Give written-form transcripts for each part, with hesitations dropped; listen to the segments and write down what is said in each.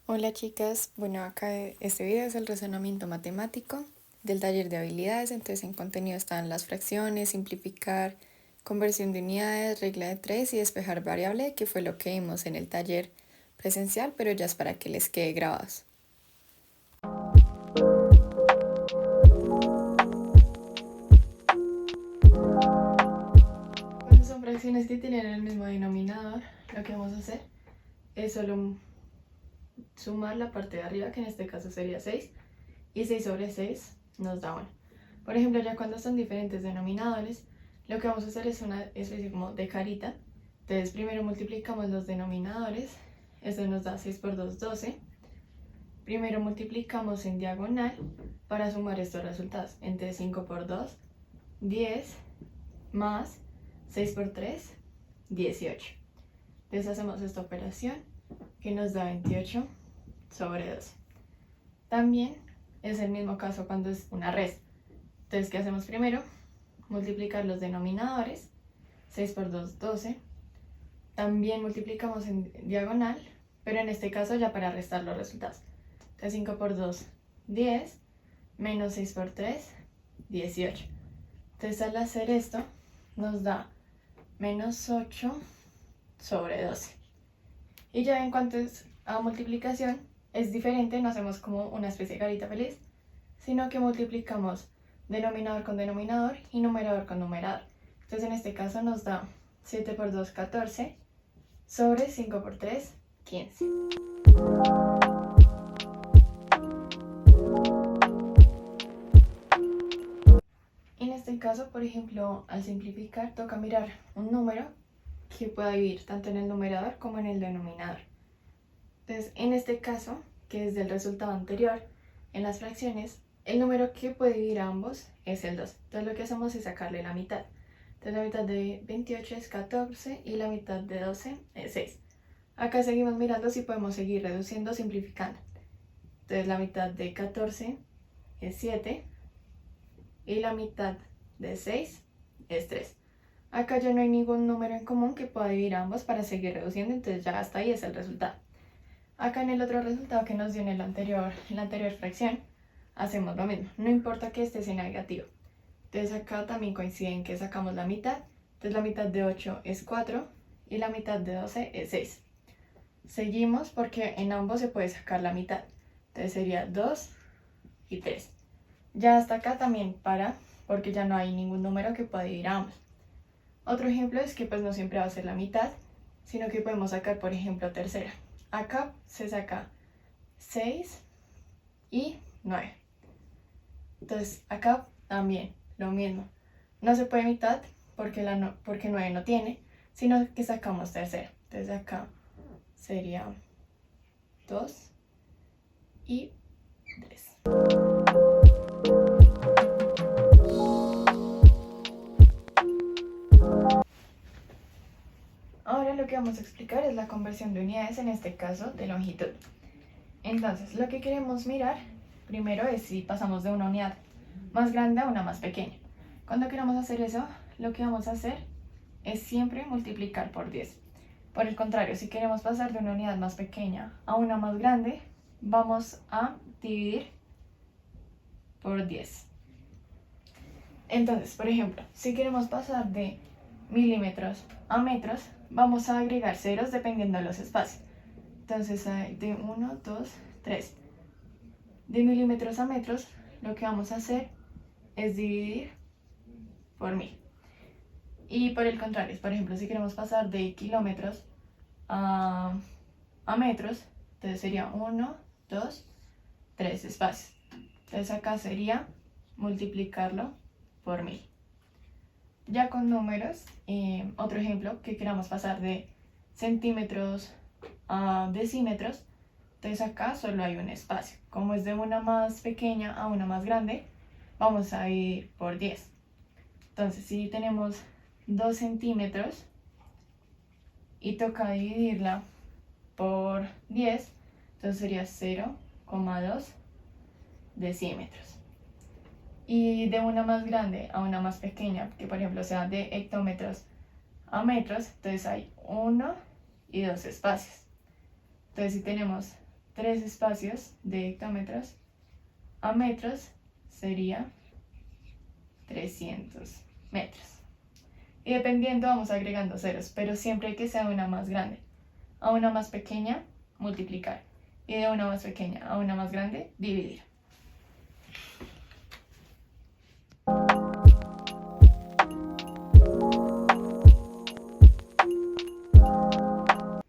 Hola chicas, bueno acá este video es el razonamiento matemático del taller de habilidades, entonces en contenido están las fracciones, simplificar, conversión de unidades, regla de tres y despejar variable, que fue lo que vimos en el taller presencial, pero ya es para que les quede grabados. Cuando son fracciones que tienen el mismo denominador, lo que vamos a hacer es solo sumar la parte de arriba, que en este caso sería 6, y 6 sobre 6 nos da 1. Por ejemplo, ya cuando son diferentes denominadores, lo que vamos a hacer es una especie como de carita. Entonces primero multiplicamos los denominadores, eso nos da 6 por 2, 12. Primero multiplicamos en diagonal para sumar estos resultados. Entonces 5 por 2, 10, más 6 por 3, 18. Entonces hacemos esta operación que nos da 28 sobre 12. También es el mismo caso cuando es una resta. Entonces, ¿qué hacemos primero? Multiplicar los denominadores. 6 por 2, 12. También multiplicamos en diagonal, pero en este caso ya para restar los resultados. Entonces 5 por 2, 10, menos 6 por 3, 18. Entonces al hacer esto nos da menos 8 sobre 12. Y ya en cuanto es a multiplicación, es diferente, no hacemos como una especie de carita feliz, sino que multiplicamos denominador con denominador y numerador con numerador. Entonces en este caso nos da 7 por 2, 14, sobre 5 por 3, 15. En este caso, por ejemplo, al simplificar toca mirar un número que pueda dividir tanto en el numerador como en el denominador. Entonces, en este caso, que es del resultado anterior, en las fracciones, el número que puede dividir a ambos es el 2. Entonces lo que hacemos es sacarle la mitad. Entonces la mitad de 28 es 14 y la mitad de 12 es 6. Acá seguimos mirando si podemos seguir reduciendo, simplificando. Entonces la mitad de 14 es 7 y la mitad de 6 es 3. Acá ya no hay ningún número en común que pueda dividir a ambos para seguir reduciendo, entonces ya hasta ahí es el resultado. Acá en el otro resultado que nos dio en la anterior fracción, hacemos lo mismo, no importa que este sea negativo. Entonces acá también coinciden que sacamos la mitad, entonces la mitad de 8 es 4 y la mitad de 12 es 6. Seguimos porque en ambos se puede sacar la mitad, entonces sería 2 y 3. Ya hasta acá también para, porque ya no hay ningún número que pueda dividir a ambos. Otro ejemplo es que pues no siempre va a ser la mitad, sino que podemos sacar, por ejemplo, tercera. Acá se saca 6 y 9. Entonces acá también lo mismo. No se puede mitad porque 9 no tiene, sino que sacamos tercera. Entonces acá sería 2 y 3. Ahora lo que vamos a explicar es la conversión de unidades, en este caso de longitud. Entonces, lo que queremos mirar primero es si pasamos de una unidad más grande a una más pequeña. Cuando queramos hacer eso, lo que vamos a hacer es siempre multiplicar por 10. Por el contrario, si queremos pasar de una unidad más pequeña a una más grande, vamos a dividir por 10. Entonces, por ejemplo, si queremos pasar de milímetros a metros, vamos a agregar ceros dependiendo de los espacios. Entonces, de 1, 2, 3. De milímetros a metros, lo que vamos a hacer es dividir por 1000. Y por el contrario, por ejemplo, si queremos pasar de kilómetros a metros, entonces sería 1, 2, 3 espacios. Entonces acá sería multiplicarlo por 1000. Ya con números, otro ejemplo, que queramos pasar de centímetros a decímetros, entonces acá solo hay un espacio. Como es de una más pequeña a una más grande, vamos a ir por 10. Entonces si tenemos 2 centímetros y toca dividirla por 10, entonces sería 0,2 decímetros. Y de una más grande a una más pequeña, que por ejemplo sea de hectómetros a metros, entonces hay 1 y 2 espacios. Entonces si tenemos 3 espacios de hectómetros a metros sería 300 metros. Y dependiendo vamos agregando ceros, pero siempre hay que sea una más grande. A una más pequeña, multiplicar. Y de una más pequeña a una más grande, dividir.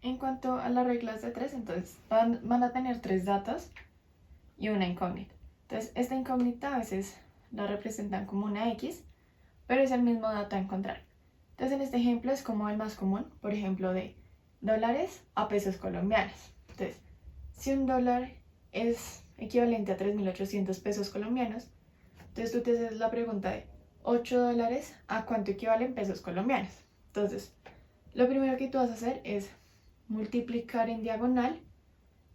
En cuanto a las reglas de 3, entonces van a tener 3 datos y una incógnita. Entonces, esta incógnita a veces la representan como una X, pero es el mismo dato a encontrar. Entonces, en este ejemplo es como el más común, por ejemplo, de dólares a pesos colombianos. Entonces, si un dólar es equivalente a 3.800 pesos colombianos, entonces tú te haces la pregunta de 8 dólares a cuánto equivalen pesos colombianos. Entonces, lo primero que tú vas a hacer es multiplicar en diagonal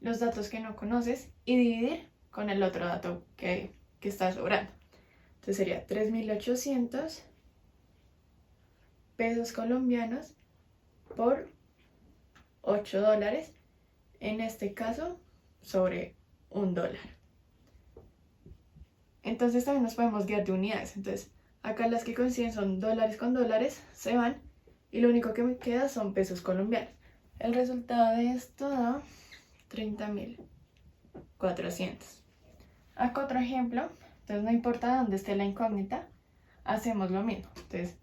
los datos que no conoces y dividir con el otro dato que está sobrando. Entonces sería 3.800 pesos colombianos por 8 dólares, en este caso sobre $1. Entonces también nos podemos guiar de unidades. Entonces acá las que coinciden son dólares con dólares, se van y lo único que me queda son pesos colombianos. El resultado de esto da 30.400. Acá otro ejemplo, entonces no importa dónde esté la incógnita, hacemos lo mismo. Entonces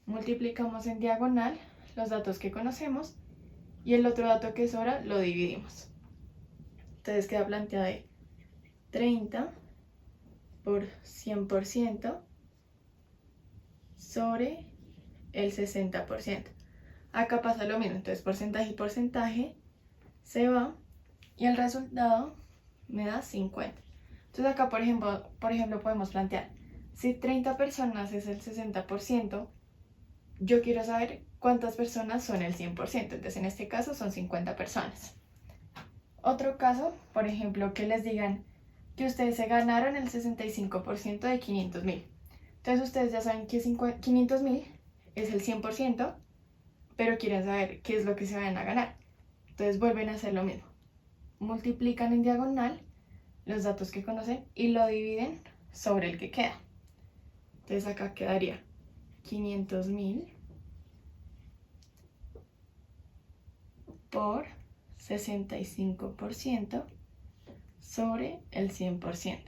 multiplicamos en diagonal los datos que conocemos y el otro dato que sobra lo dividimos. Entonces queda planteado de 30 por 100% sobre el 60%. Acá pasa lo mismo, entonces porcentaje y porcentaje se va y el resultado me da 50. Entonces acá, por ejemplo podemos plantear, si 30 personas es el 60%, yo quiero saber cuántas personas son el 100%. Entonces en este caso son 50 personas. Otro caso, por ejemplo, que les digan que ustedes se ganaron el 65% de 500.000. Entonces ustedes ya saben que 500.000 es el 100%, pero quieren saber qué es lo que se van a ganar. Entonces vuelven a hacer lo mismo. Multiplican en diagonal los datos que conocen y lo dividen sobre el que queda. Entonces acá quedaría 500.000 por 65% sobre el 100%.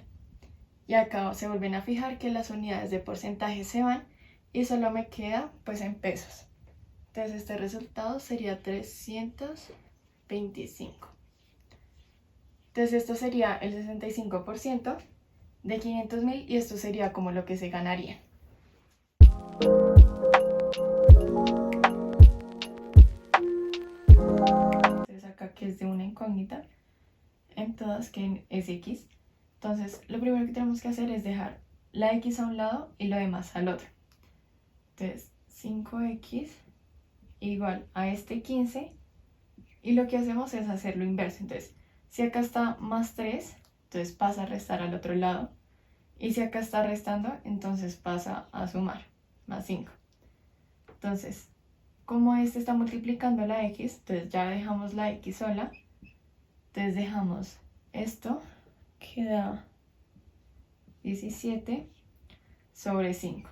Y acá se vuelven a fijar que las unidades de porcentaje se van y solo me queda pues en pesos. Entonces este resultado sería 325. Entonces esto sería el 65% de 500.000 y esto sería como lo que se ganaría. Entonces acá que es de una incógnita, en todas que es X. Entonces lo primero que tenemos que hacer es dejar la X a un lado y lo demás al otro. Entonces 5X igual a este 15 y lo que hacemos es hacer lo inverso. Entonces si acá está más 3, entonces pasa a restar al otro lado. Y si acá está restando, entonces pasa a sumar, más 5. Entonces, como este está multiplicando la X, entonces ya dejamos la X sola. Entonces dejamos esto, que da 17 sobre 5.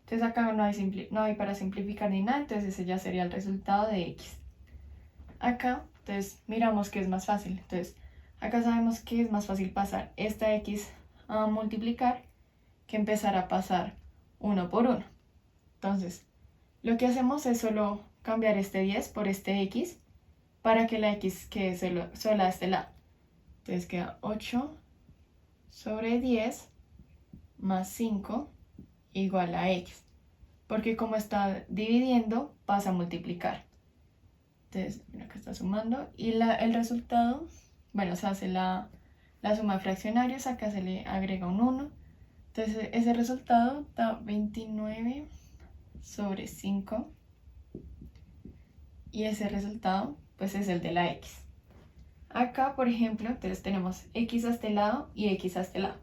Entonces acá no hay para simplificar ni nada, entonces ese ya sería el resultado de X. Acá, entonces miramos que es más fácil. Entonces, acá sabemos que es más fácil pasar esta X a multiplicar que empezar a pasar uno por uno. Entonces, lo que hacemos es solo cambiar este 10 por este X para que la X quede sola a este lado. Entonces queda 8 sobre 10 más 5 igual a X. Porque como está dividiendo, pasa a multiplicar. Entonces, acá está sumando y el resultado, bueno, se hace la suma de fraccionarios, acá se le agrega un 1. Entonces, ese resultado da 29 sobre 5 y ese resultado, pues es el de la X. Acá, por ejemplo, entonces tenemos X a este lado y X a este lado.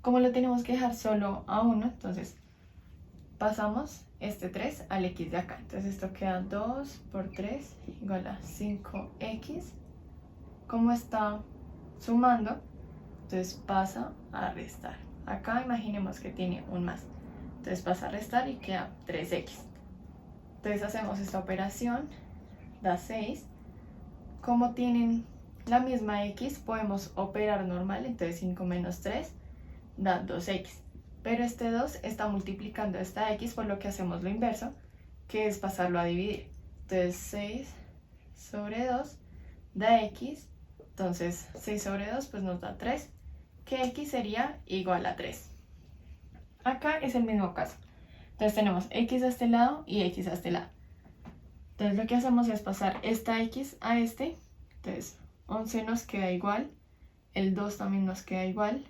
Como lo tenemos que dejar solo a 1, entonces pasamos este 3 al X de acá. Entonces esto queda 2 por 3 igual a 5X como está sumando, entonces pasa a restar. Acá imaginemos que tiene un más. Entonces pasa a restar y queda 3x. Entonces hacemos esta operación, da 6. Como tienen la misma x, podemos operar normal, entonces 5 menos 3 da 2x. Pero este 2 está multiplicando esta x, por lo que hacemos lo inverso, que es pasarlo a dividir. Entonces 6 sobre 2 da x, entonces 6 sobre 2 pues nos da 3, que x sería igual a 3. Acá es el mismo caso. Entonces tenemos x a este lado y x a este lado. Entonces lo que hacemos es pasar esta x a este. Entonces 11 nos queda igual, el 2 también nos queda igual,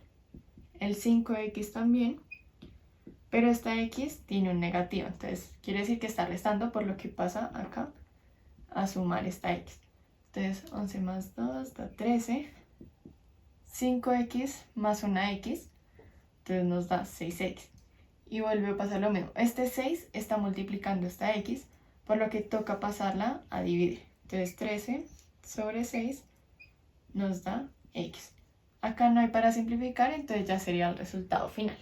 el 5x también, pero esta x tiene un negativo. Entonces quiere decir que está restando, por lo que pasa acá a sumar esta x. Entonces 11 más 2 da 13, 5x más una x, entonces nos da 6x. Y vuelve a pasar lo mismo. Este 6 está multiplicando esta x, por lo que toca pasarla a dividir. Entonces 13 sobre 6 nos da x. Acá no hay para simplificar, entonces ya sería el resultado final.